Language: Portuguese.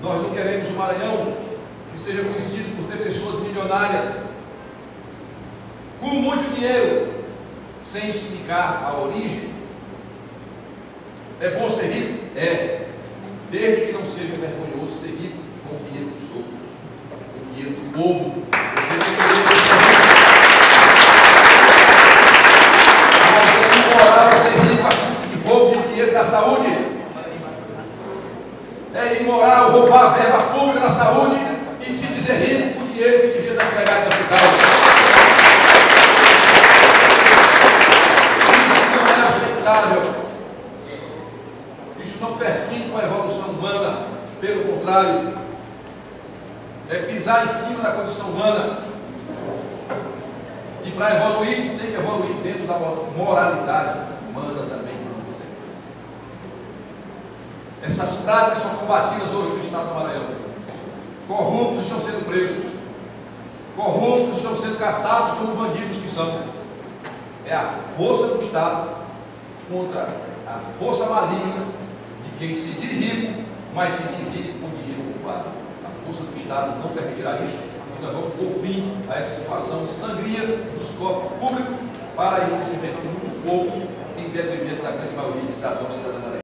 Nós não queremos um Maranhão que seja conhecido por ter pessoas milionárias com muito dinheiro, sem explicar a origem. É bom ser rico? É, desde que não seja vergonhoso ser rico com o dinheiro dos outros, o dinheiro do povo. Você tem que ser rico a custo de roubo de dinheiro da saúde. É imoral roubar a verba pública da saúde e se dizer rico com o dinheiro que devia estar empregado na cidade. Isso não é aceitável. Isso não pertence com a evolução humana. Pelo contrário, é pisar em cima da condição humana. E para evoluir, tem que evoluir dentro da moralidade humana também. Essas práticas são combatidas hoje no estado do Maranhão. Corruptos estão sendo presos. Corruptos estão sendo caçados como bandidos que são. É a força do Estado contra a força maligna de quem se diz rico, mas se diz rico com dinheiro roubado. A força do Estado não permitirá isso. E nós vamos pôr fim a essa situação de sangria dos cofres públicos para enriquecimento de muitos poucos em detrimento da grande maioria de cidadãos e cidadãs.